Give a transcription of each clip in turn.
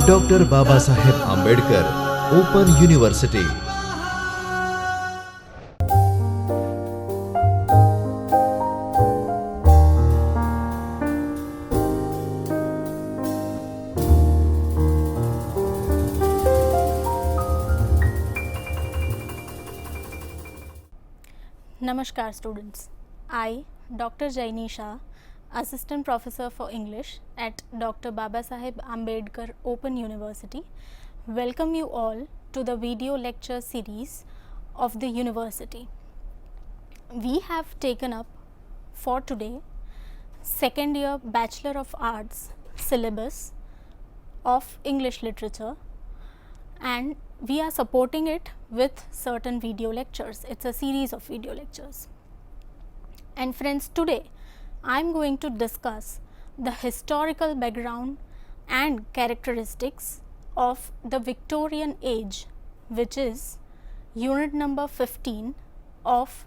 Dr. Babasaheb Ambedkar Open University. Namaskar students. I, Dr. Jainee Shah, Assistant Professor for English at Dr. Babasaheb Ambedkar Open University, welcome you all to the video lecture series of the university. We have taken up for today second year Bachelor of Arts syllabus of English literature, and we are supporting it with certain video lectures. It's a series of video lectures. And friends, today I am going to discuss the historical background and characteristics of the Victorian age, which is unit number 15 of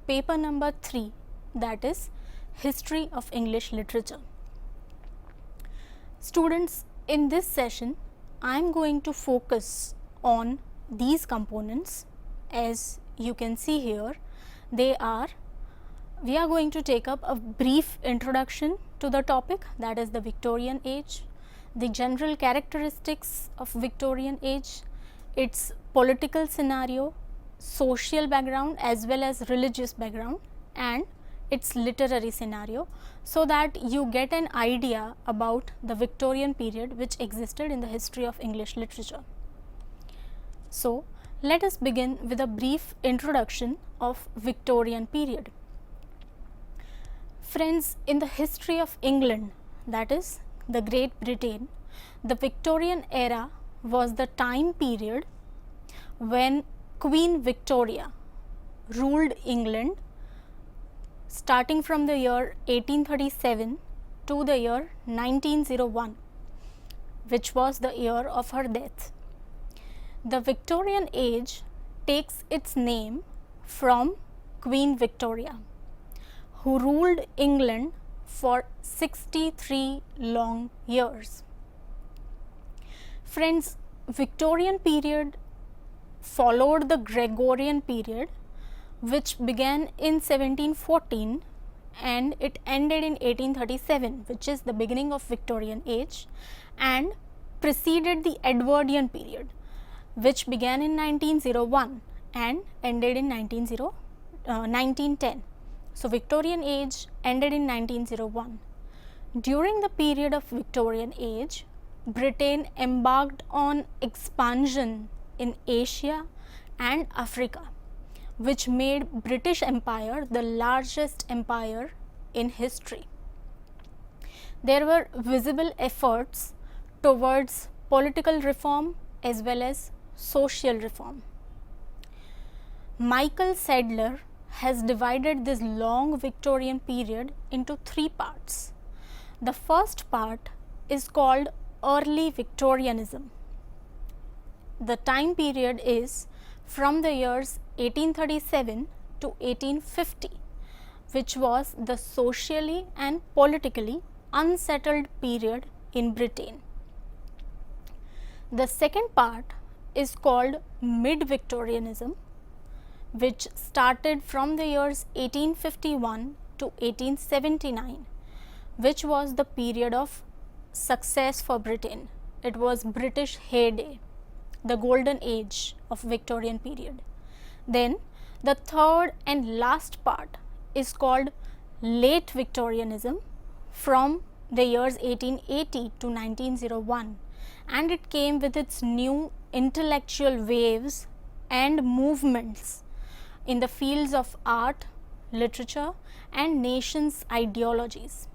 paper number 3, that is History of English Literature. Students, in this session I am going to focus on these components. As you can see here, we are going to take up a brief introduction to the topic, that is the Victorian age, the general characteristics of Victorian age, its political scenario, social background as well as religious background, and its literary scenario, so that you get an idea about the Victorian period which existed in the history of English literature. So, let us begin with a brief introduction of Victorian period. Friends, in the history of England, that is the Great Britain, the Victorian era was the time period when Queen Victoria ruled England starting from the year 1837 to the year 1901, which was the year of her death. The Victorian age takes its name from Queen Victoria, who ruled England for 63 long years. Friends, Victorian period followed the Gregorian period, which began in 1714 and it ended in 1837, which is the beginning of Victorian age, and preceded the Edwardian period, which began in 1901 and ended in 1910. So, Victorian age ended in 1901. During the period of Victorian age, Britain embarked on expansion in Asia and Africa, which made British Empire the largest empire in history. There were visible efforts towards political reform as well as social reform. Michael Sadler has divided this long Victorian period into 3 parts. The first part is called Early Victorianism. The time period is from the years 1837 to 1850, which was the socially and politically unsettled period in Britain. The second part is called Mid-Victorianism, which started from the years 1851 to 1879, which was the period of success for Britain. It was British heyday, the golden age of Victorian period. Then the third and last part is called Late Victorianism from the years 1880 to 1901, and it came with its new intellectual waves and movements in the fields of art, literature and nations' ideologies.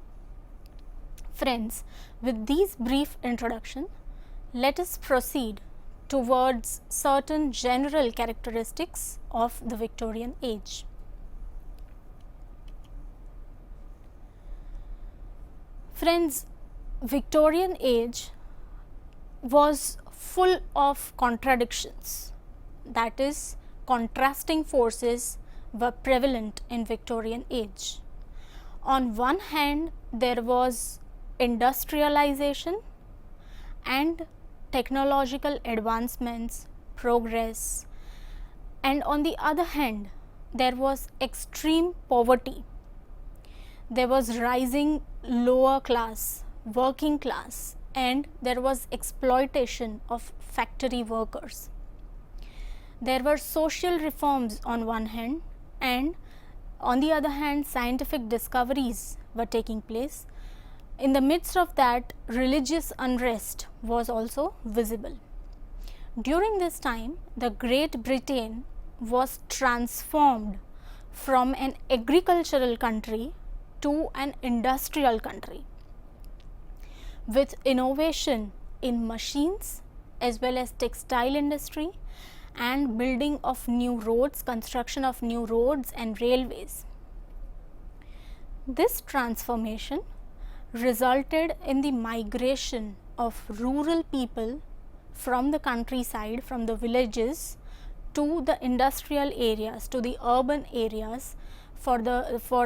Friends, with these brief introduction, let us proceed towards certain general characteristics of the Victorian age. Friends, Victorian age was full of contradictions, that is, contrasting forces were prevalent in Victorian age. On one hand, there was industrialization and technological advancements, progress, and on the other hand, there was extreme poverty. There was rising lower class, working class, and there was exploitation of factory workers. There were social reforms on one hand, and on the other hand, scientific discoveries were taking place. In the midst of that, religious unrest was also visible. During this time, the Great Britain was transformed from an agricultural country to an industrial country, with innovation in machines as well as textile industry and building of new roads, construction of new roads and railways. This transformation resulted in the migration of rural people from the countryside, from the villages to the industrial areas, to the urban areas, for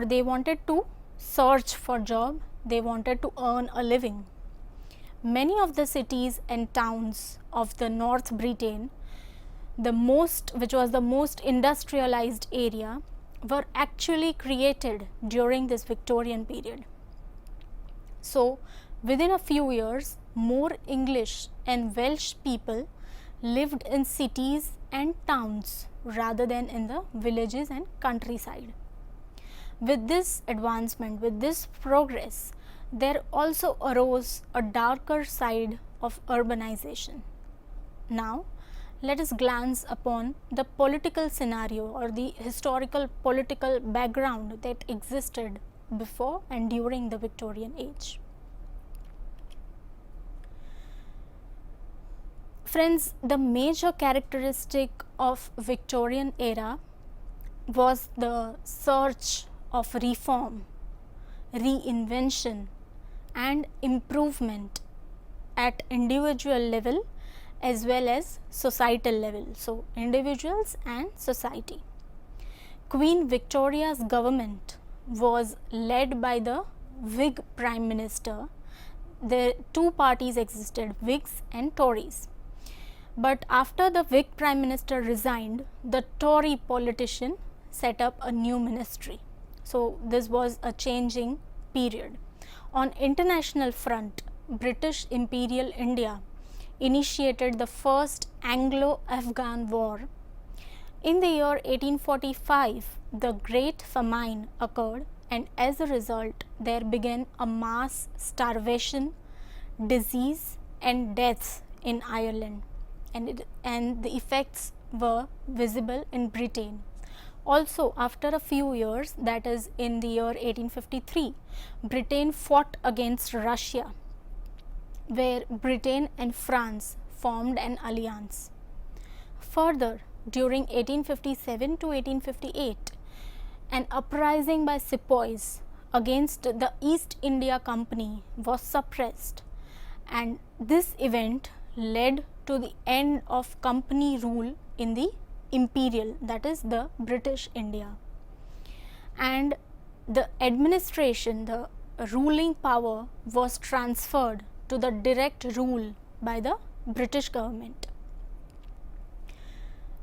they wanted to search for job, they wanted to earn a living. Many of the cities and towns of the North Britain, which was the most industrialized area, were actually created during this Victorian period. So, within a few years, more English and Welsh people lived in cities and towns rather than in the villages and countryside. With this advancement, with this progress, there also arose a darker side of urbanization. Now, let us glance upon the political scenario or the historical political background that existed before and during the Victorian age. Friends, the major characteristic of Victorian era was the search of reform, reinvention and improvement at individual level as well as societal level. So, individuals and society. Queen Victoria's government was led by the Whig Prime Minister. The two parties existed, Whigs and Tories. But after the Whig Prime Minister resigned, the Tory politician set up a new ministry. So, this was a changing period. On international front, British Imperial India initiated the first Anglo-Afghan War. In the year 1845, the Great Famine occurred, and as a result, there began a mass starvation, disease and deaths in Ireland, and the effects were visible in Britain. Also, after a few years, that is in the year 1853, Britain fought against Russia, where Britain and France formed an alliance. Further, during 1857 to 1858, an uprising by sepoys against the East India Company was suppressed, and this event led to the end of company rule in the imperial, that is the British India, and the administration, the ruling power was transferred to the direct rule by the British government.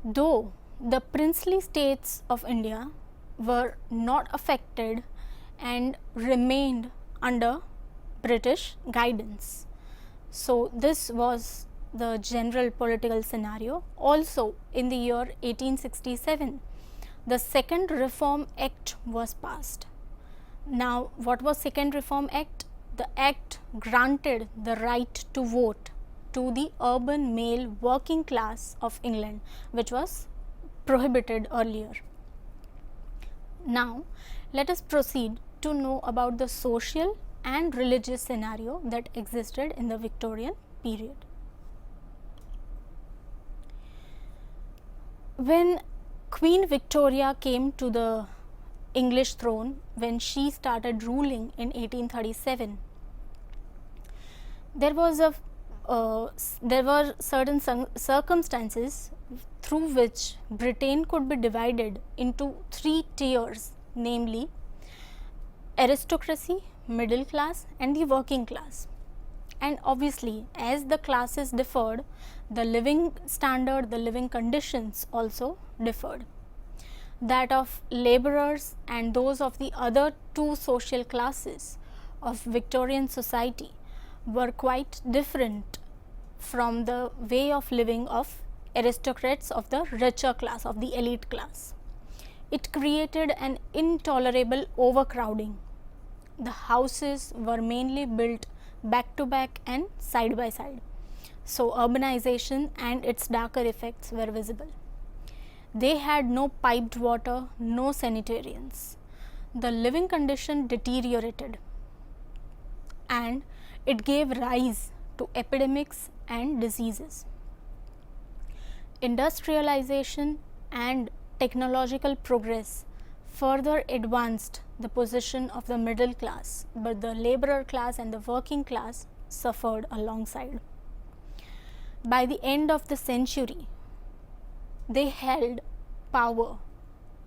Though the princely states of India were not affected and remained under British guidance. So, this was the general political scenario. Also, in the year 1867, the Second Reform Act was passed. Now, what was Second Reform Act? The act granted the right to vote to the urban male working class of England, which was prohibited earlier. Now, let us proceed to know about the social and religious scenario that existed in the Victorian period. When Queen Victoria came to the English throne, when she started ruling in 1837, there were certain circumstances through which Britain could be divided into three tiers, namely aristocracy, middle class and the working class. And obviously, as the classes differed, the living standard, the living conditions also differed. That of laborers and those of the other two social classes of Victorian society were quite different from the way of living of aristocrats of the richer class, of the elite class. It created an intolerable overcrowding. The houses were mainly built back to back and side by side. So, urbanization and its darker effects were visible. They had no piped water, no sanitarians. The living condition deteriorated and it gave rise to epidemics and diseases. Industrialization and technological progress further advanced the position of the middle class, but the laborer class and the working class suffered alongside. By the end of the century, they held power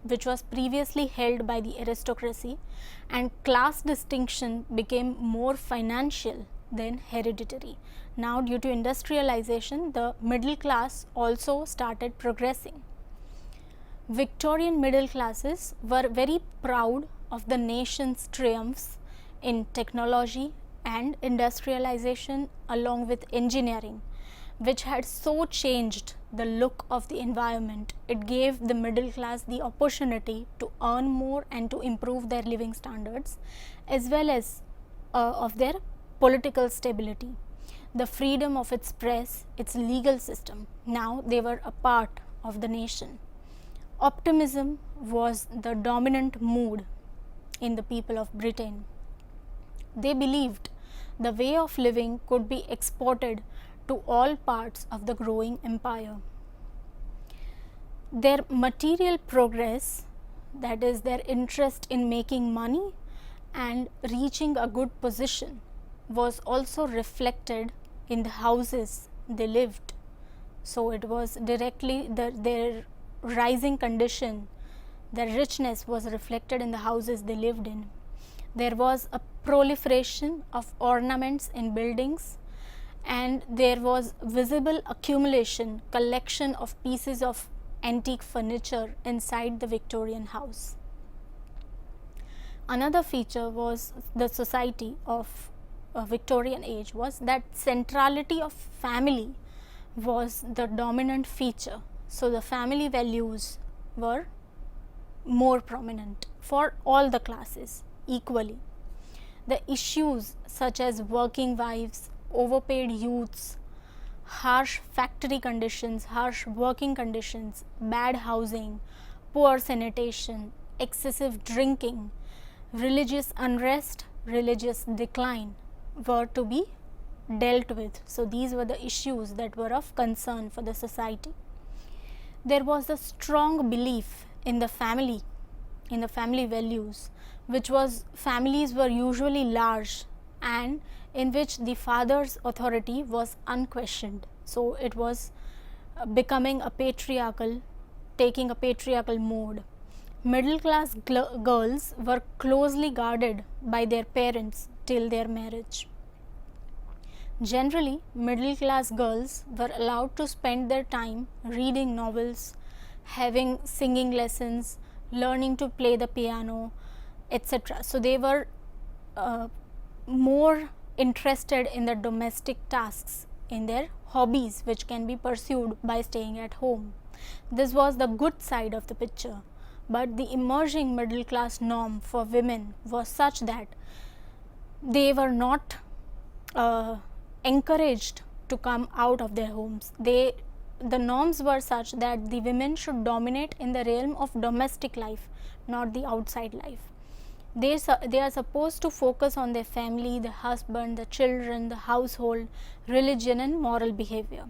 which was previously held by the aristocracy, and class distinction became more financial than hereditary. Now, due to industrialization, the middle class also started progressing. Victorian middle classes were very proud of the nation's triumphs in technology and industrialization along with engineering, which had so changed the look of the environment. It gave the middle class the opportunity to earn more and to improve their living standards, as well as of their political stability, the freedom of its press, its legal system. Now they were a part of the nation. Optimism was the dominant mood in the people of Britain. They believed the way of living could be exported to all parts of the growing empire. Their material progress, that is, their interest in making money and reaching a good position, was also reflected in the houses they lived. So, it was directly their rising condition, their richness was reflected in the houses they lived in. There was a proliferation of ornaments in buildings, and there was visible accumulation, collection of pieces of antique furniture inside the Victorian house. Another feature was the society of Victorian age was that centrality of family was the dominant feature. So, the family values were more prominent for all the classes equally. The issues such as working wives, overpaid youths, harsh factory conditions, harsh working conditions, bad housing, poor sanitation, excessive drinking, religious unrest, religious decline were to be dealt with. So, these were the issues that were of concern for the society. There was a strong belief in the family values, which was families were usually large and in which the father's authority was unquestioned. So, it was becoming a patriarchal, taking a patriarchal mode. Middle class girls were closely guarded by their parents till their marriage. Generally, middle class girls were allowed to spend their time reading novels, having singing lessons, learning to play the piano, etc. So, they were more interested in the domestic tasks, in their hobbies, which can be pursued by staying at home. This was the good side of the picture, but the emerging middle class norm for women was such that they were not encouraged to come out of their homes. The norms were such that the women should dominate in the realm of domestic life, not the outside life. They are supposed to focus on their family, the husband, the children, the household, religion and moral behavior.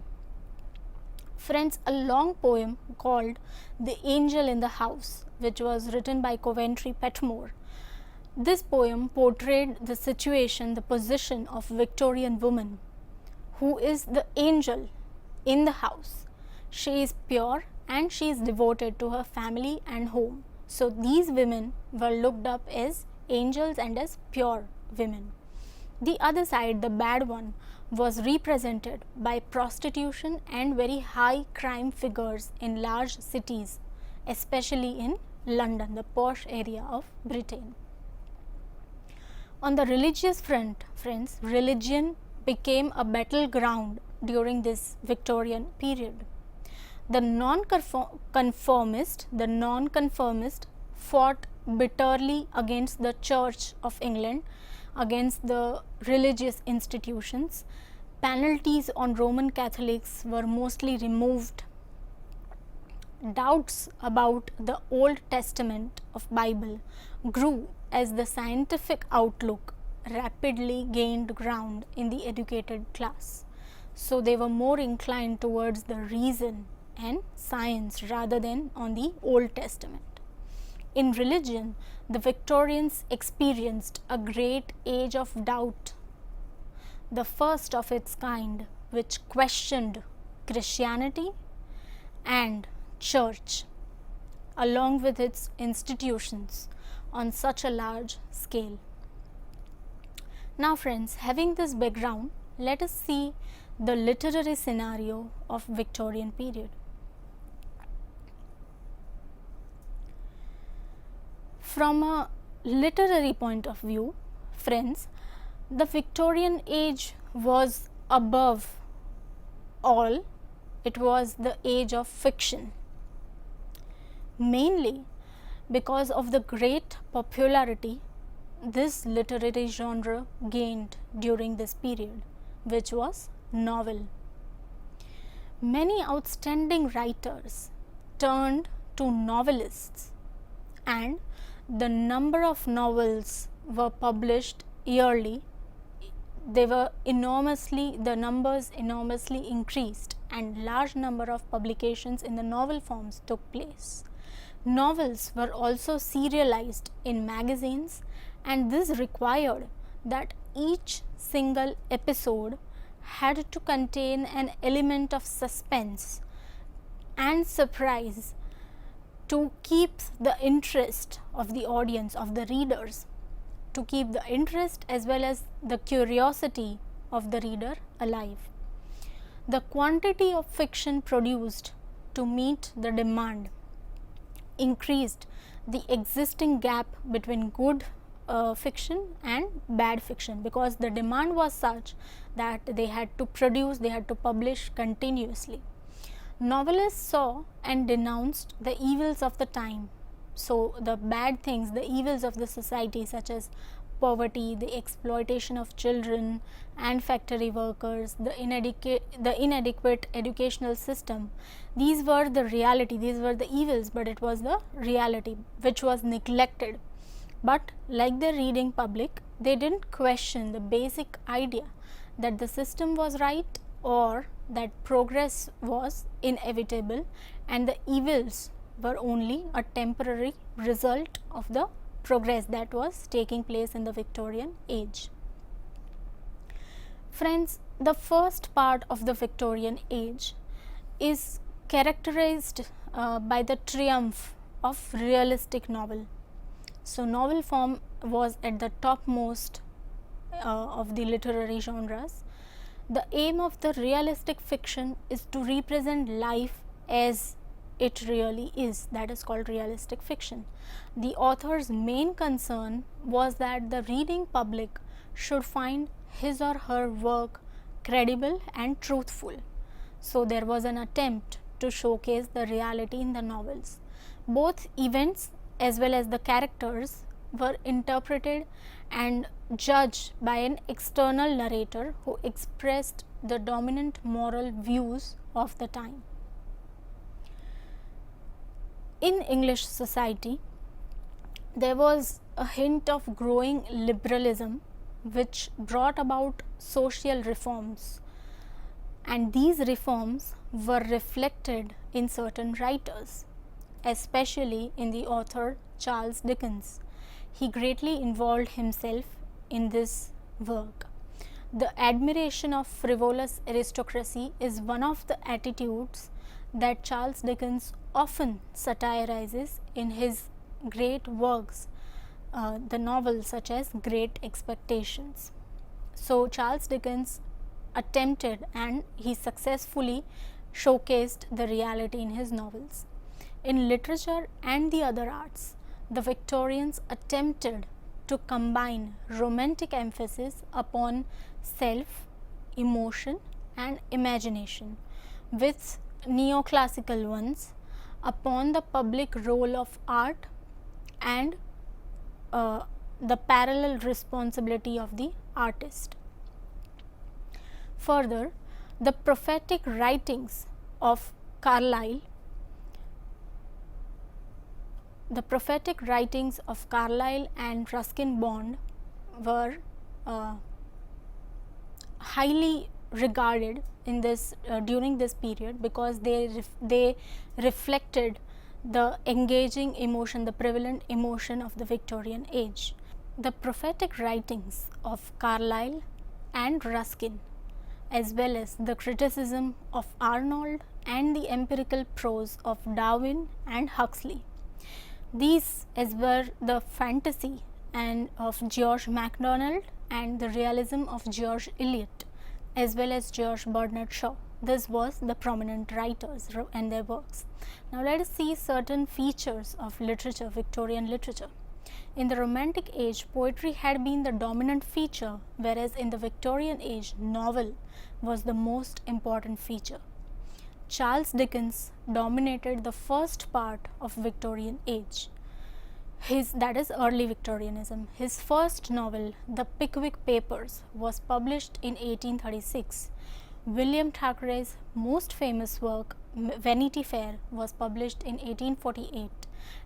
Friends, a long poem called The Angel in the House, which was written by Coventry Petmore. This poem portrayed the situation, the position of Victorian woman, who is the angel in the house. She is pure and she is devoted to her family and home. So, these women were looked up as angels and as pure women. The other side, the bad one, was represented by prostitution and very high crime figures in large cities, especially in London, the posh area of Britain. On the religious front, friends, religion became a battleground during this Victorian period. The non-conformist fought bitterly against the Church of England, against the religious institutions. Penalties on Roman Catholics were mostly removed. Doubts about the Old Testament of Bible grew as the scientific outlook rapidly gained ground in the educated class. So they were more inclined towards the reason and science rather than on the Old Testament. In religion, the Victorians experienced a great age of doubt, the first of its kind, which questioned Christianity and Church along with its institutions on such a large scale. Now friends, having this background, let us see the literary scenario of Victorian period. From a literary point of view, friends, the Victorian age was above all, it was the age of fiction, mainly because of the great popularity this literary genre gained during this period, which was novel. Many outstanding writers turned to novelists, and the number of novels were published yearly. The numbers enormously increased, and large number of publications in the novel forms took place. Novels were also serialized in magazines, and this required that each single episode had to contain an element of suspense and surprise to keep the interest of the audience, of the readers, to keep the interest as well as the curiosity of the reader alive. The quantity of fiction produced to meet the demand increased the existing gap between good fiction and bad fiction, because the demand was such that they had to produce, they had to publish continuously. Novelists saw and denounced the evils of the time. So the bad things, the evils of the society, such as poverty, the exploitation of children and factory workers, the inadequate educational system, these were the reality, these were the evils, but it was the reality which was neglected. But like the reading public, they didn't question the basic idea that the system was right or that progress was inevitable and the evils were only a temporary result of the progress that was taking place in the Victorian age. Friends, the first part of the Victorian age is characterized by the triumph of realistic novel. So novel form was at the topmost of the literary genres. The aim of the realistic fiction is to represent life as it really is, that is called realistic fiction. The author's main concern was that the reading public should find his or her work credible and truthful. So there was an attempt to showcase the reality in the novels. Both events as well as the characters were interpreted and judged by an external narrator who expressed the dominant moral views of the time. In English society, there was a hint of growing liberalism which brought about social reforms, and these reforms were reflected in certain writers, especially in the author Charles Dickens. He greatly involved himself in this work. The admiration of frivolous aristocracy is one of the attitudes that Charles Dickens often satirizes in his great works the novels such as Great Expectations. So Charles Dickens attempted and he successfully showcased the reality in his novels. In literature and the other arts, the Victorians attempted to combine romantic emphasis upon self, emotion, and imagination with neoclassical ones upon the public role of art and the parallel responsibility of the artist. Further, the prophetic writings of Carlyle and Ruskin Bond were highly regarded in this during this period, because they reflected the engaging emotion, the prevalent emotion of the Victorian age. The prophetic writings of Carlyle and Ruskin, as well as the criticism of Arnold and the empirical prose of Darwin and Huxley, these as were the fantasy and of George MacDonald and the realism of George Eliot, as well as George Bernard Shaw. This was the prominent writers and their works. Now let us see certain features of literature, Victorian literature. In the Romantic age, poetry had been the dominant feature, whereas in the Victorian age, novel was the most important feature. Charles Dickens dominated the first part of Victorian age. That is early Victorianism. His first novel, The Pickwick Papers, was published in 1836. William Thackeray's most famous work, Vanity Fair, was published in 1848,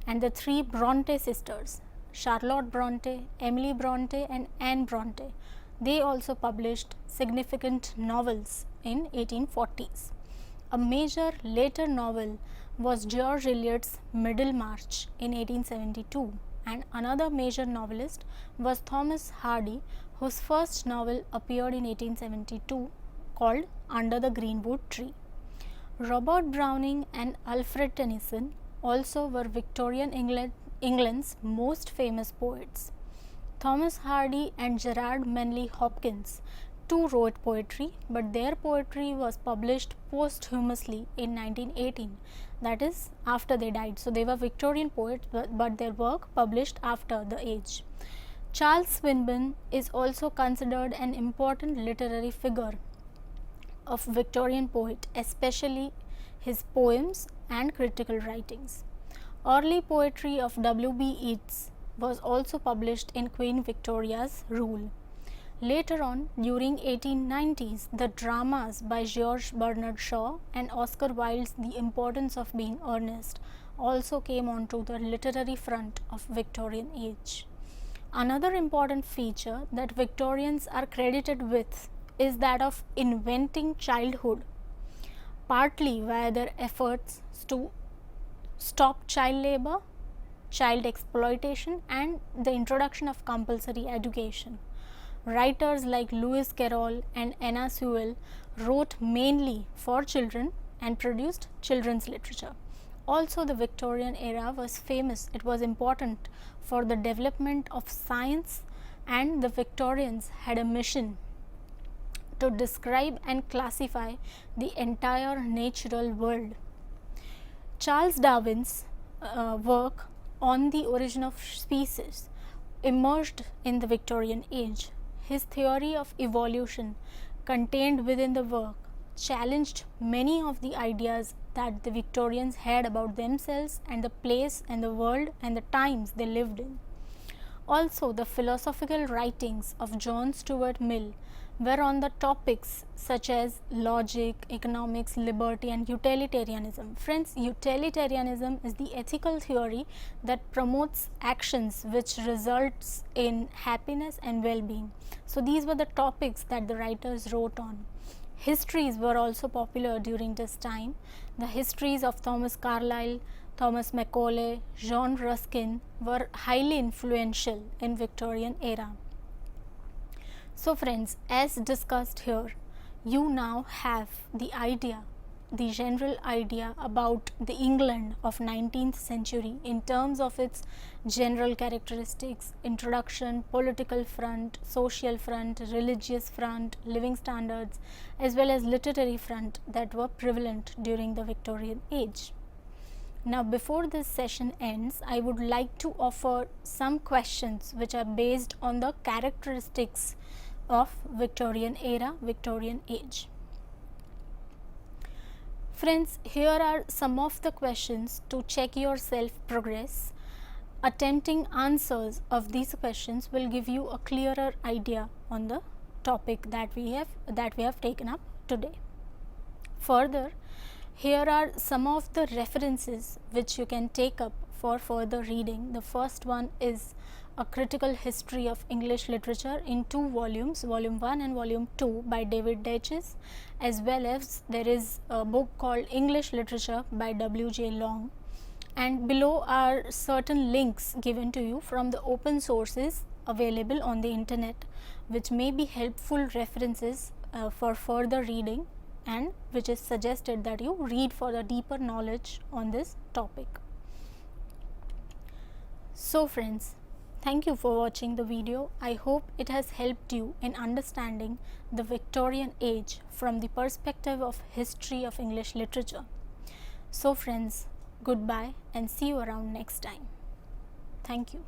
and the three Bronte sisters, Charlotte Bronte, Emily Bronte, and Anne Bronte, they also published significant novels in 1840s. A major later novel was George Eliot's Middlemarch in 1872, and another major novelist was Thomas Hardy, whose first novel appeared in 1872 called Under the Greenwood Tree. Robert Browning and Alfred Tennyson also were Victorian England's most famous poets. Thomas Hardy and Gerard Manley Hopkins too wrote poetry, but their poetry was published posthumously in 1918, that is after they died. So they were Victorian poets, but their work published after the age. Charles Swinburne is also considered an important literary figure of Victorian poet, especially his poems and critical writings. Early poetry of W.B. Yeats was also published in Queen Victoria's rule. Later on, during 1890s, the dramas by George Bernard Shaw and Oscar Wilde's The Importance of Being Earnest also came onto the literary front of Victorian age. Another important feature that Victorians are credited with is that of inventing childhood, partly via their efforts to stop child labor, child exploitation, and the introduction of compulsory education. Writers like Lewis Carroll and Anna Sewell wrote mainly for children and produced children's literature. Also, the Victorian era was famous. It was important for the development of science, and the Victorians had a mission to describe and classify the entire natural world. Charles Darwin's work on the origin of species emerged in the Victorian age. His theory of evolution contained within the work challenged many of the ideas that the Victorians had about themselves and the place and the world and the times they lived in. Also, the philosophical writings of John Stuart Mill were on the topics such as logic, economics, liberty, and utilitarianism. Friends, utilitarianism is the ethical theory that promotes actions which results in happiness and well-being. So these were the topics that the writers wrote on. Histories were also popular during this time. The histories of Thomas Carlyle, Thomas Macaulay, John Ruskin were highly influential in Victorian era. So friends, as discussed here, you now have the idea the general idea about the England of 19th century in terms of its general characteristics, introduction, political front, social front, religious front, living standards, as well as literary front that were prevalent during the Victorian age. Now, before this session ends, I would like to offer some questions which are based on the characteristics of Victorian era, Victorian age. Friends, here are some of the questions to check your self progress. Attempting answers of these questions will give you a clearer idea on the topic that we have taken up today. Further, here are some of the references which you can take up for further reading. The first one is A Critical History of English Literature in 2 volumes, volume 1 and volume 2 by David Deutsch, as well as there is a book called English Literature by W.J. Long. And below are certain links given to you from the open sources available on the internet, which may be helpful references for further reading, and which is suggested that you read for the deeper knowledge on this topic. So friends, thank you for watching the video. I hope it has helped you in understanding the Victorian age from the perspective of history of English literature. So friends, goodbye and see you around next time. Thank you.